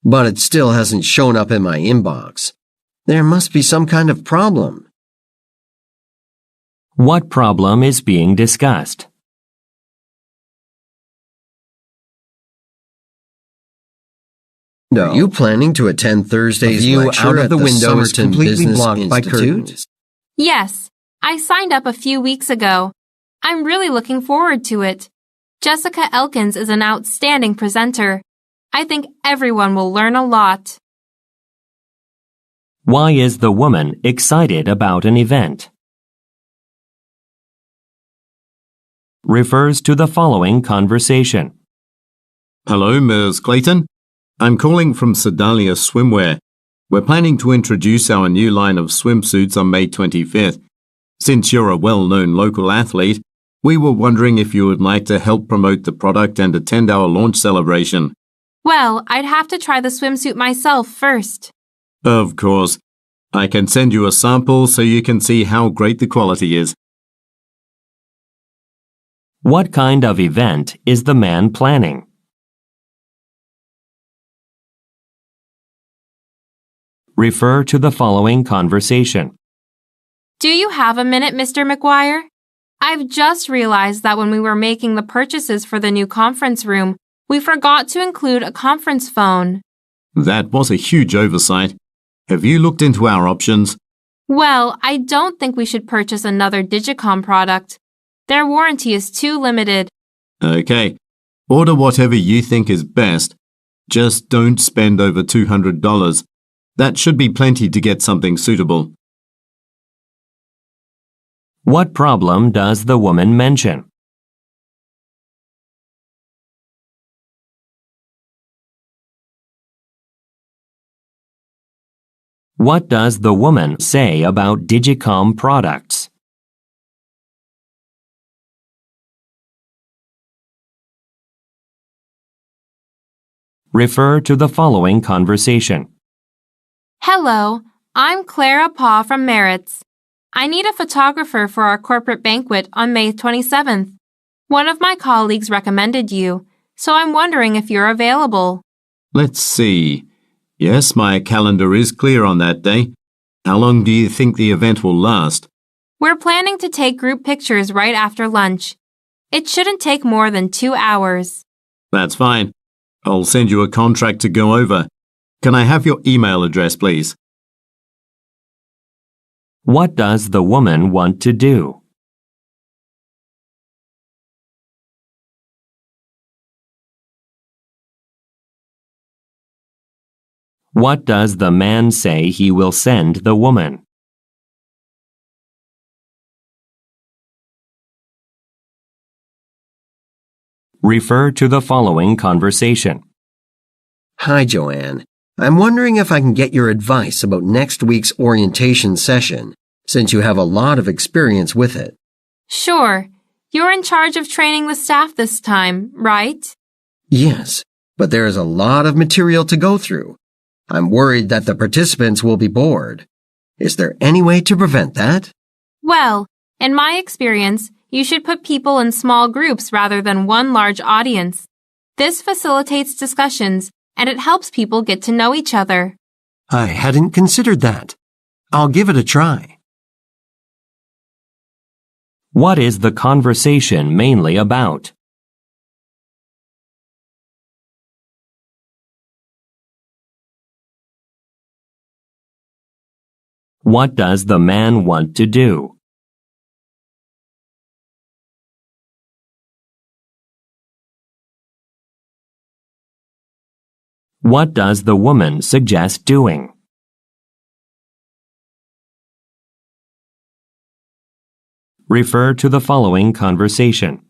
but it still hasn't shown up in my inbox. There must be some kind of problem. What problem is being discussed? No. Are you planning to attend Thursday's lecture out of the window is completely blocked by curtains? Yes, I signed up a few weeks ago. I'm really looking forward to it. Jessica Elkins is an outstanding presenter. I think everyone will learn a lot. Why is the woman excited about an event? Refers to the following conversation. Hello, Ms. Clayton. I'm calling from Sedalia Swimwear. We're planning to introduce our new line of swimsuits on May 25th. Since you're a well-known local athlete, we were wondering if you would like to help promote the product and attend our launch celebration. Well, I'd have to try the swimsuit myself first. Of course. I can send you a sample so you can see how great the quality is. What kind of event is the man planning? Refer to the following conversation. Do you have a minute, Mr. McGuire? I've just realized that when we were making the purchases for the new conference room, we forgot to include a conference phone. That was a huge oversight. Have you looked into our options? Well, I don't think we should purchase another Digicom product. Their warranty is too limited. Okay. Order whatever you think is best. Just don't spend over $200. That should be plenty to get something suitable. What problem does the woman mention? What does the woman say about Digicom products? Refer to the following conversation. Hello, I'm Clara Paw from Merritt's. I need a photographer for our corporate banquet on May 27th. One of my colleagues recommended you, so I'm wondering if you're available. Let's see. Yes, my calendar is clear on that day. How long do you think the event will last? We're planning to take group pictures right after lunch. It shouldn't take more than 2 hours. That's fine. I'll send you a contract to go over. Can I have your email address, please? What does the woman want to do? What does the man say he will send the woman? Refer to the following conversation. Hi, Joanne. I'm wondering if I can get your advice about next week's orientation session, since you have a lot of experience with it. Sure. You're in charge of training the staff this time, right? Yes, but there is a lot of material to go through. I'm worried that the participants will be bored. Is there any way to prevent that? Well, in my experience, you should put people in small groups rather than one large audience. This facilitates discussions, and it helps people get to know each other. I hadn't considered that. I'll give it a try. What is the conversation mainly about? What does the man want to do? What does the woman suggest doing? Refer to the following conversation.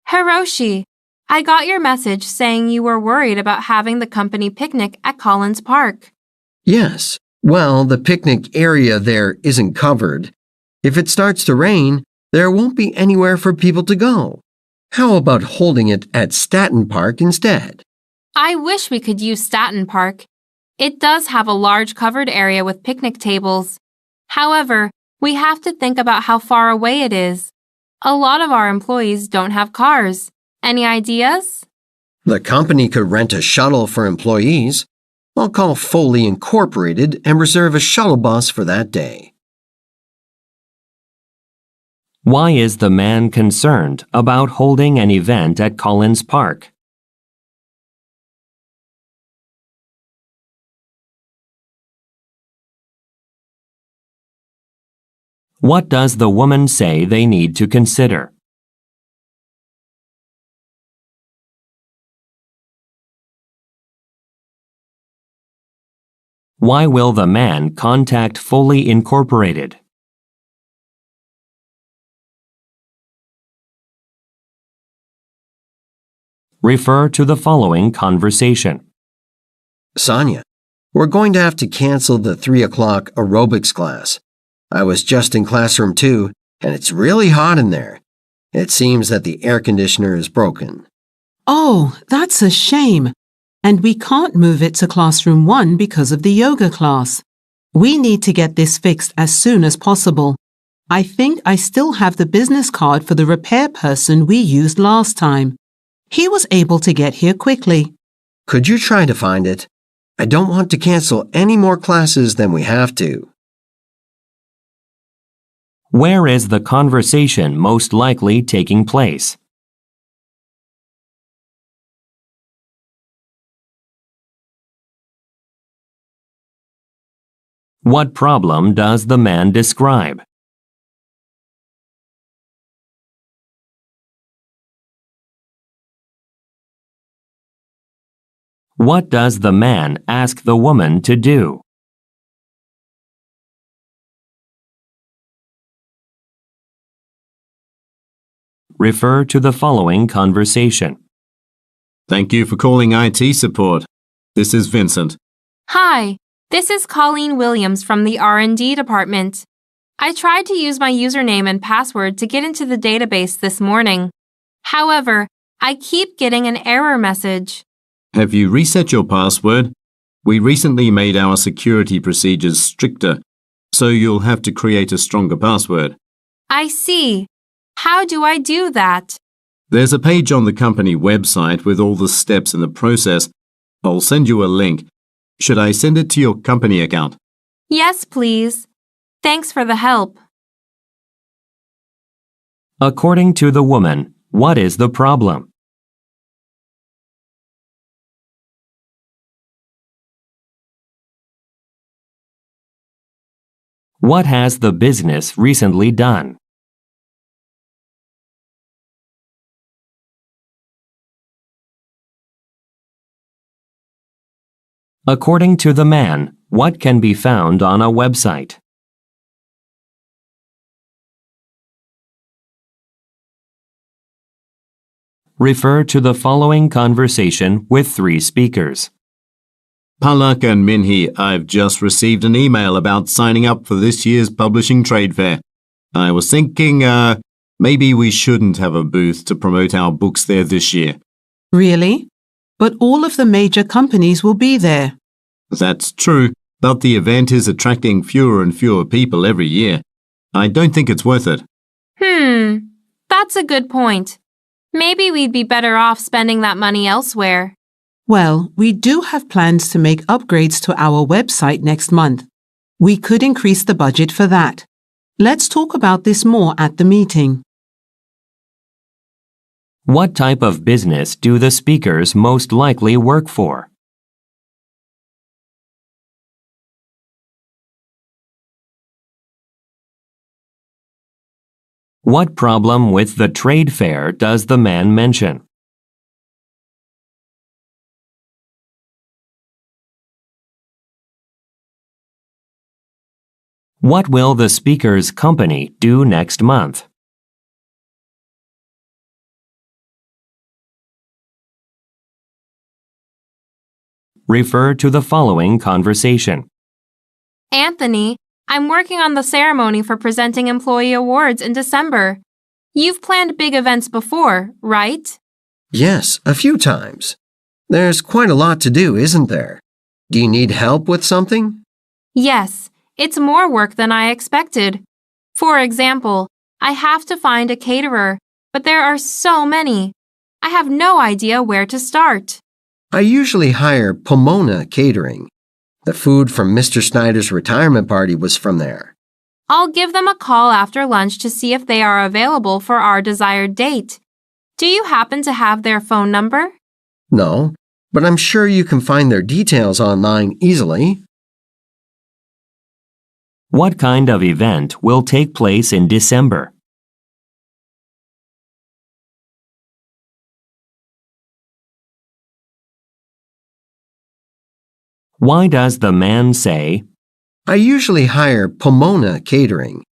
Hiroshi, I got your message saying you were worried about having the company picnic at Collins Park. Yes. Well, the picnic area there isn't covered. If it starts to rain, there won't be anywhere for people to go. How about holding it at Staten Park instead? I wish we could use Staten Park. It does have a large covered area with picnic tables. However, we have to think about how far away it is. A lot of our employees don't have cars. Any ideas? The company could rent a shuttle for employees. I'll call Foley Incorporated and reserve a shuttle bus for that day. Why is the man concerned about holding an event at Collins Park? What does the woman say they need to consider? Why will the man contact Foley Incorporated? Refer to the following conversation. Sonia, we're going to have to cancel the 3 o'clock aerobics class. I was just in classroom 2, and it's really hot in there. It seems that the air conditioner is broken. Oh, that's a shame. And we can't move it to classroom 1 because of the yoga class. We need to get this fixed as soon as possible. I think I still have the business card for the repair person we used last time. He was able to get here quickly. Could you try to find it? I don't want to cancel any more classes than we have to. Where is the conversation most likely taking place? What problem does the man describe? What does the man ask the woman to do? Refer to the following conversation. Thank you for calling IT support. This is Vincent. Hi, this is Colleen Williams from the R&D department. I tried to use my username and password to get into the database this morning. However, I keep getting an error message. Have you reset your password? We recently made our security procedures stricter, so you'll have to create a stronger password. I see. How do I do that? There's a page on the company website with all the steps in the process. I'll send you a link. Should I send it to your company account? Yes, please. Thanks for the help. According to the woman, what is the problem? What has the business recently done? According to the man, what can be found on a website? Refer to the following conversation with 3 speakers. Palak and Minhee, I've just received an email about signing up for this year's publishing trade fair. I was thinking, maybe we shouldn't have a booth to promote our books there this year. Really? But all of the major companies will be there. That's true, but the event is attracting fewer and fewer people every year. I don't think it's worth it. That's a good point. Maybe we'd be better off spending that money elsewhere. Well, we do have plans to make upgrades to our website next month. We could increase the budget for that. Let's talk about this more at the meeting. What type of business do the speakers most likely work for? What problem with the trade fair does the man mention? What will the speaker's company do next month? Refer to the following conversation. Anthony, I'm working on the ceremony for presenting employee awards in December. You've planned big events before, right? Yes, a few times. There's quite a lot to do, isn't there? Do you need help with something? Yes, it's more work than I expected. For example, I have to find a caterer, but there are so many. I have no idea where to start. I usually hire Pomona Catering. The food from Mr. Snyder's retirement party was from there. I'll give them a call after lunch to see if they are available for our desired date. Do you happen to have their phone number? No, but I'm sure you can find their details online easily. What kind of event will take place in December? Why does the man say, I usually hire Pomona Catering.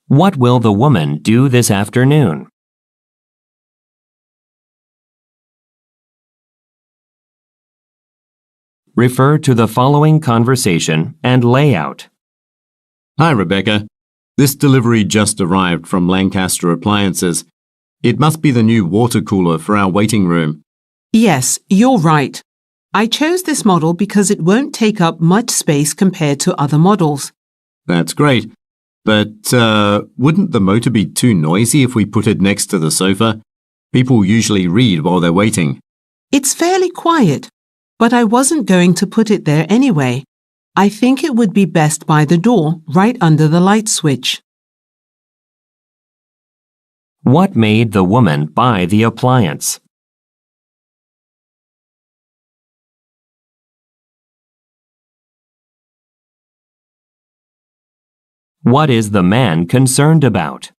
What will the woman do this afternoon? Refer to the following conversation and layout. Hi, Rebecca. This delivery just arrived from Lancaster Appliances. It must be the new water cooler for our waiting room. Yes, you're right. I chose this model because it won't take up much space compared to other models. That's great. But wouldn't the motor be too noisy if we put it next to the sofa? People usually read while they're waiting. It's fairly quiet, but I wasn't going to put it there anyway. I think it would be best by the door, right under the light switch. What made the woman buy the appliance? What is the man concerned about?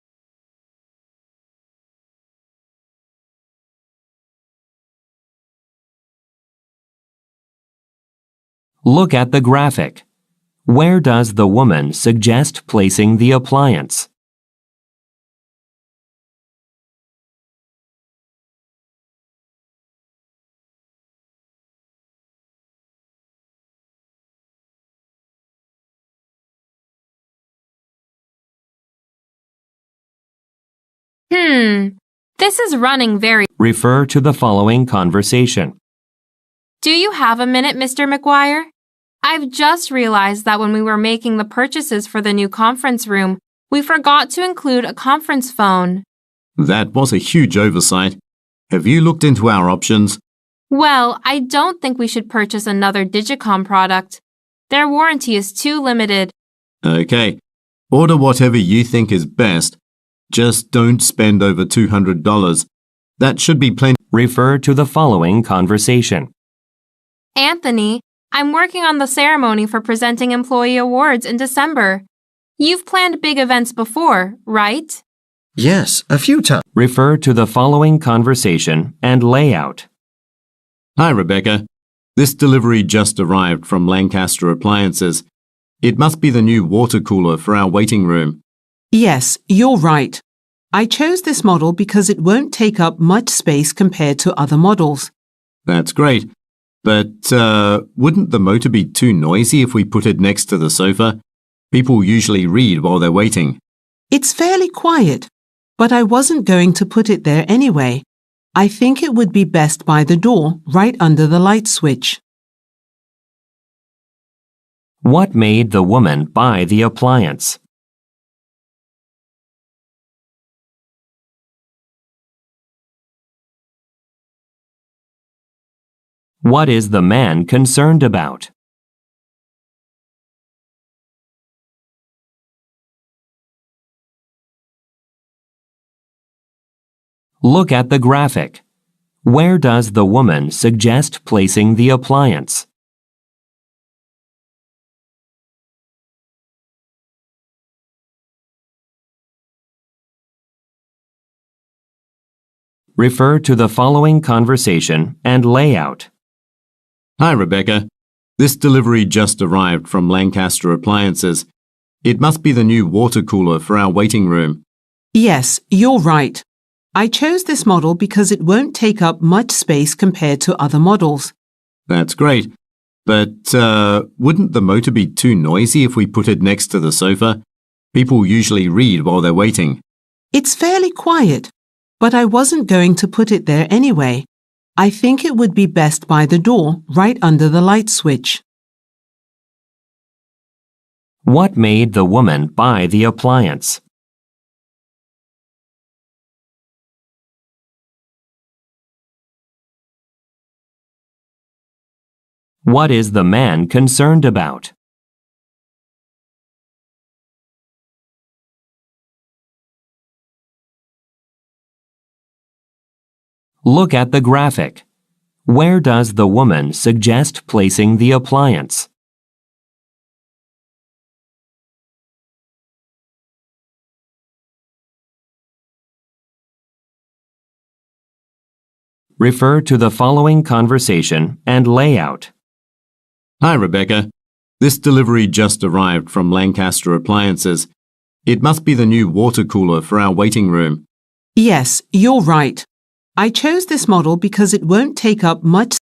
Look at the graphic. Where does the woman suggest placing the appliance? This is running very... Refer to the following conversation. Do you have a minute, Mr. McGuire? I've just realized that when we were making the purchases for the new conference room, we forgot to include a conference phone. That was a huge oversight. Have you looked into our options? Well, I don't think we should purchase another Digicom product. Their warranty is too limited. Okay. Order whatever you think is best. Just don't spend over $200. That should be plenty. Refer to the following conversation. Anthony, I'm working on the ceremony for presenting employee awards in December. You've planned big events before, right? Yes, a few times. Refer to the following conversation and layout. Hi, Rebecca. This delivery just arrived from Lancaster Appliances. It must be the new water cooler for our waiting room. Yes, you're right. I chose this model because it won't take up much space compared to other models. That's great. But wouldn't the motor be too noisy if we put it next to the sofa? People usually read while they're waiting. It's fairly quiet, but I wasn't going to put it there anyway. I think it would be best by the door, right under the light switch. What made the woman buy the appliance? What is the man concerned about? Look at the graphic. Where does the woman suggest placing the appliance? Refer to the following conversation and layout. Hi, Rebecca. This delivery just arrived from Lancaster Appliances. It must be the new water cooler for our waiting room. Yes, you're right. I chose this model because it won't take up much space compared to other models. That's great. But wouldn't the motor be too noisy if we put it next to the sofa? People usually read while they're waiting. It's fairly quiet, but I wasn't going to put it there anyway. I think it would be best by the door, right under the light switch. What made the woman buy the appliance? What is the man concerned about? Look at the graphic. Where does the woman suggest placing the appliance? Refer to the following conversation and layout. Hi, Rebecca. This delivery just arrived from Lancaster Appliances. It must be the new water cooler for our waiting room. Yes, you're right. I chose this model because it won't take up much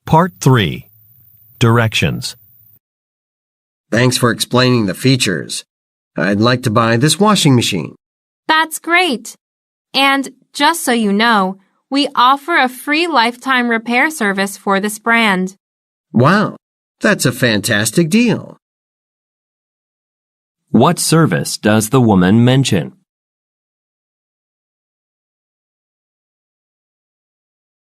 Part 3. Directions. Thanks for explaining the features. I'd like to buy this washing machine. That's great. And just so you know, we offer a free lifetime repair service for this brand. Wow, that's a fantastic deal. What service does the woman mention?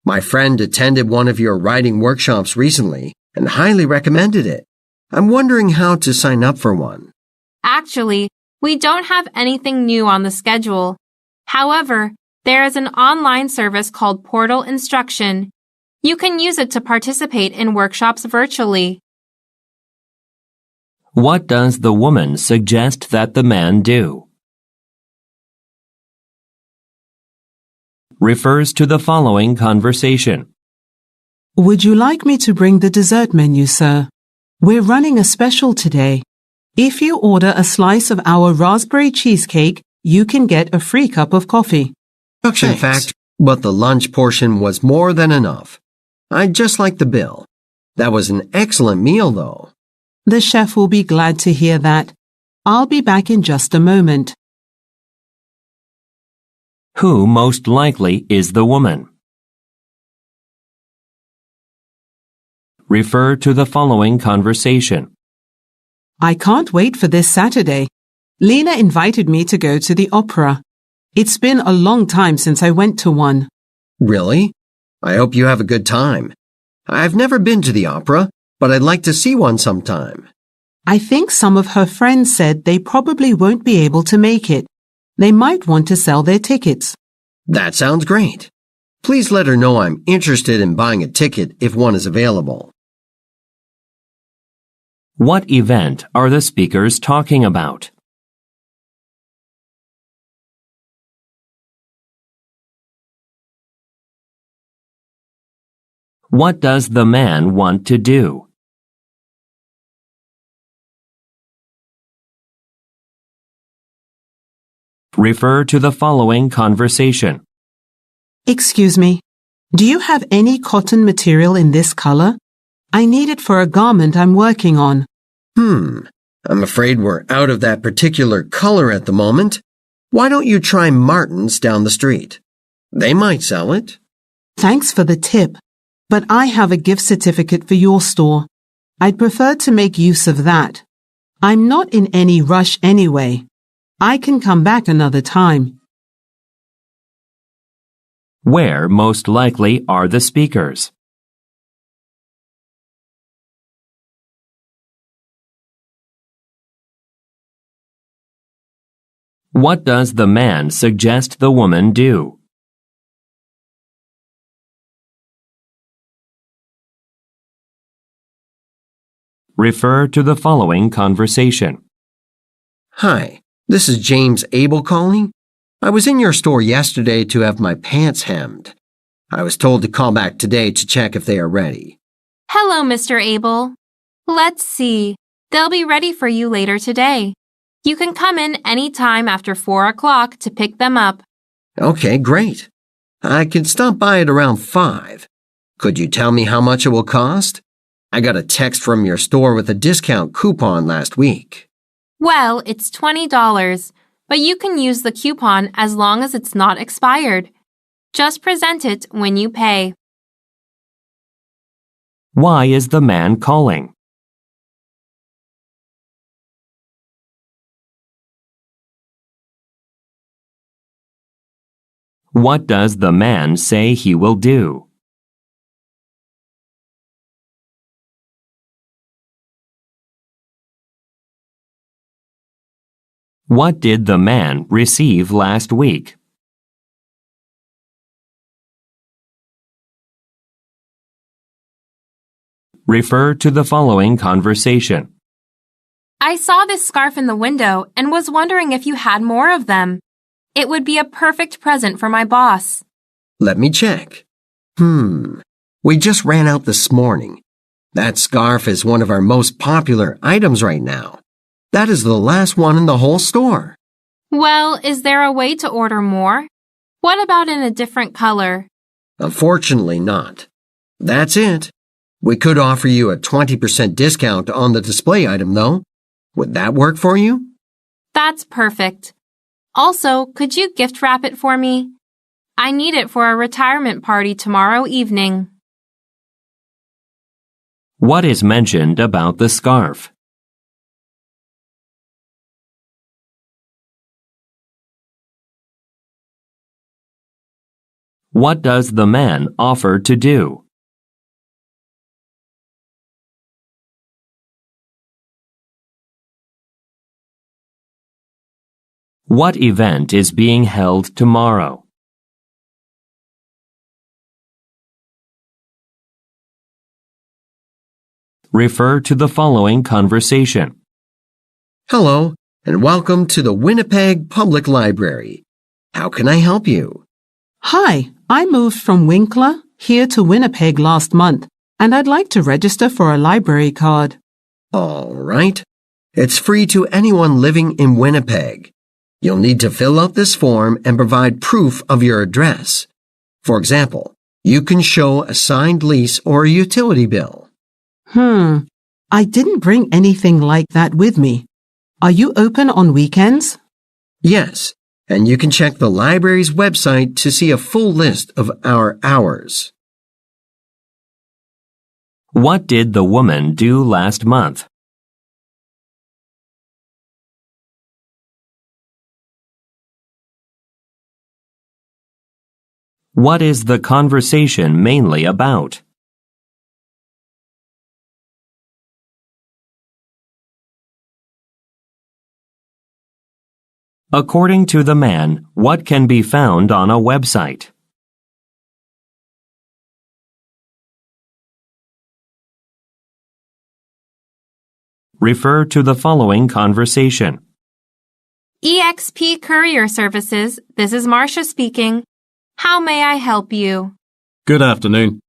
My friend attended one of your writing workshops recently and highly recommended it. I'm wondering how to sign up for one. Actually, we don't have anything new on the schedule. However, there is an online service called Portal Instruction. You can use it to participate in workshops virtually. What does the woman suggest that the man do? Refers to the following conversation. Would you like me to bring the dessert menu, sir? We're running a special today. If you order a slice of our raspberry cheesecake, you can get a free cup of coffee. In fact, but the lunch portion was more than enough. I'd just like the bill. That was an excellent meal, though. The chef will be glad to hear that. I'll be back in just a moment. Who most likely is the woman? Refer to the following conversation. I can't wait for this Saturday. Lena invited me to go to the opera. It's been a long time since I went to one. Really? I hope you have a good time. I've never been to the opera, but I'd like to see one sometime. I think some of her friends said they probably won't be able to make it. They might want to sell their tickets. That sounds great. Please let her know I'm interested in buying a ticket if one is available. What event are the speakers talking about? What does the man want to do? Refer to the following conversation. Excuse me, do you have any cotton material in this color? I need it for a garment I'm working on. I'm afraid we're out of that particular color at the moment. Why don't you try Martin's down the street? They might sell it. Thanks for the tip, but I have a gift certificate for your store. I'd prefer to make use of that. I'm not in any rush anyway. I can come back another time. Where most likely are the speakers? What does the man suggest the woman do? Refer to the following conversation. Hi, this is James Abel calling. I was in your store yesterday to have my pants hemmed. I was told to call back today to check if they are ready. Hello, Mr. Abel. Let's see. They'll be ready for you later today. You can come in any time after 4 o'clock to pick them up. Okay, great. I can stop by at around 5. Could you tell me how much it will cost? I got a text from your store with a discount coupon last week. Well, it's $20, but you can use the coupon as long as it's not expired. Just present it when you pay. Why is the man calling? What does the man say he will do? What did the man receive last week? Refer to the following conversation. I saw this scarf in the window and was wondering if you had more of them. It would be a perfect present for my boss. Let me check. We just ran out this morning. That scarf is one of our most popular items right now. That is the last one in the whole store. Well, is there a way to order more? What about in a different color? Unfortunately not. That's it. We could offer you a 20% discount on the display item, though. Would that work for you? That's perfect. Also, could you gift wrap it for me? I need it for a retirement party tomorrow evening. What is mentioned about the scarf? What does the man offer to do? What event is being held tomorrow? Refer to the following conversation. Hello, and welcome to the Winnipeg Public Library. How can I help you? Hi, I moved from Winkler here to Winnipeg last month, and I'd like to register for a library card. All right. It's free to anyone living in Winnipeg. You'll need to fill out this form and provide proof of your address. For example, you can show a signed lease or a utility bill. I didn't bring anything like that with me. Are you open on weekends? Yes, and you can check the library's website to see a full list of our hours. What did the woman do last month? What is the conversation mainly about? According to the man, what can be found on a website? Refer to the following conversation. eXp Courier Services, this is Marcia speaking. How may I help you? Good afternoon.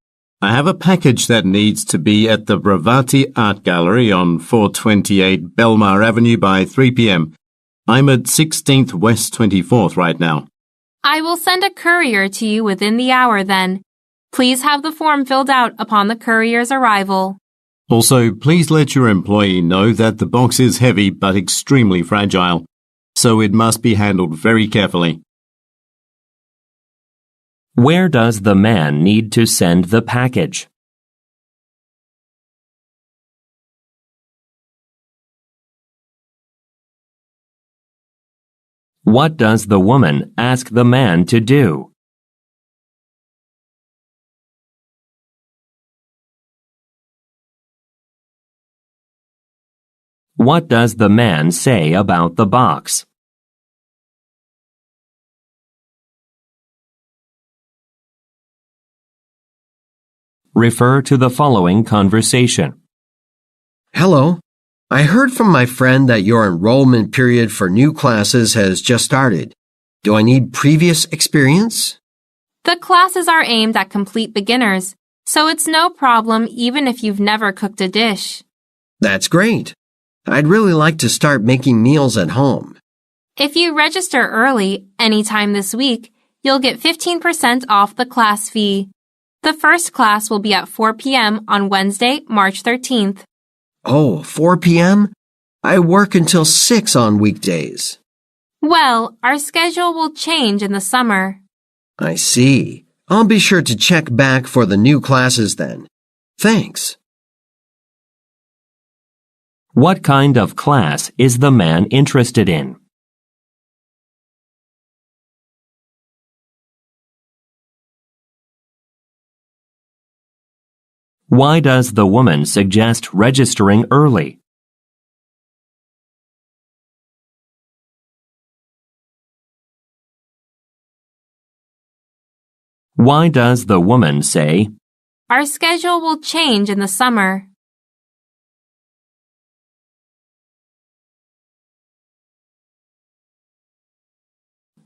I have a package that needs to be at the Bravati Art Gallery on 428 Belmar Avenue by 3 p.m. I'm at 16th West 24th right now. I will send a courier to you within the hour then. Please have the form filled out upon the courier's arrival. Also, please let your employee know that the box is heavy but extremely fragile, so it must be handled very carefully. Where does the man need to send the package? What does the woman ask the man to do? What does the man say about the box? Refer to the following conversation. Hello. I heard from my friend that your enrollment period for new classes has just started. Do I need previous experience? The classes are aimed at complete beginners, so it's no problem even if you've never cooked a dish. That's great. I'd really like to start making meals at home. If you register early, anytime this week, you'll get 15% off the class fee. The first class will be at 4 p.m. on Wednesday, March 13th. Oh, 4 p.m.? I work until 6 on weekdays. Well, our schedule will change in the summer. I see. I'll be sure to check back for the new classes then. Thanks. What kind of class is the man interested in? Why does the woman suggest registering early? Why does the woman say, Our schedule will change in the summer?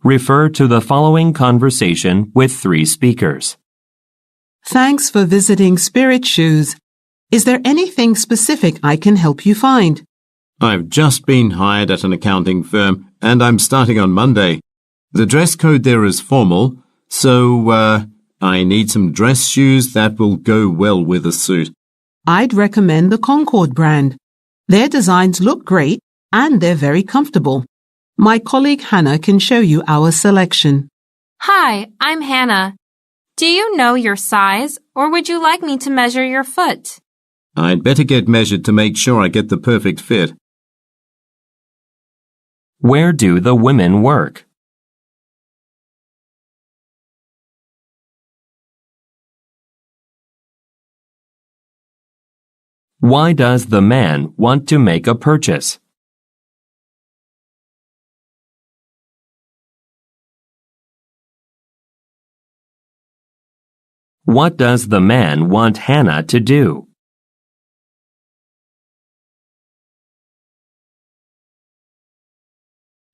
Refer to the following conversation with 3 speakers. Thanks for visiting Spirit Shoes. Is there anything specific I can help you find? I've just been hired at an accounting firm and I'm starting on Monday. The dress code there is formal, so I need some dress shoes that will go well with a suit. I'd recommend the Concord brand. Their designs look great and they're very comfortable. My colleague Hannah can show you our selection. Hi, I'm Hannah. Do you know your size, or would you like me to measure your foot? I'd better get measured to make sure I get the perfect fit. Where do the women work? Why does the man want to make a purchase? What does the man want Hannah to do?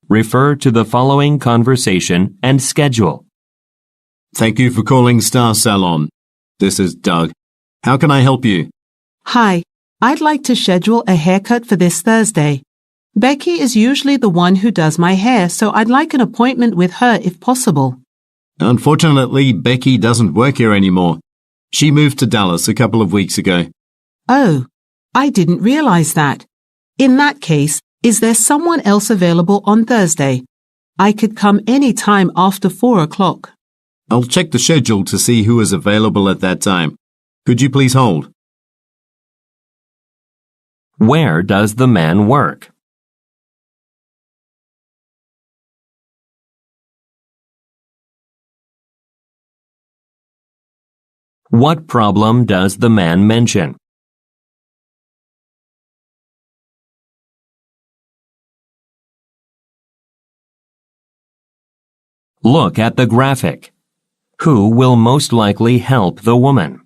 Refer to the following conversation and schedule. Thank you for calling Star Salon. This is Doug. How can I help you? Hi, I'd like to schedule a haircut for this Thursday. Becky is usually the one who does my hair, so I'd like an appointment with her if possible. Unfortunately, Becky doesn't work here anymore. She moved to Dallas a couple of weeks ago. Oh, I didn't realize that. In that case, is there someone else available on Thursday? I could come any time after 4 o'clock. I'll check the schedule to see who is available at that time. Could you please hold? Where does the man work? What problem does the man mention? Look at the graphic. Who will most likely help the woman?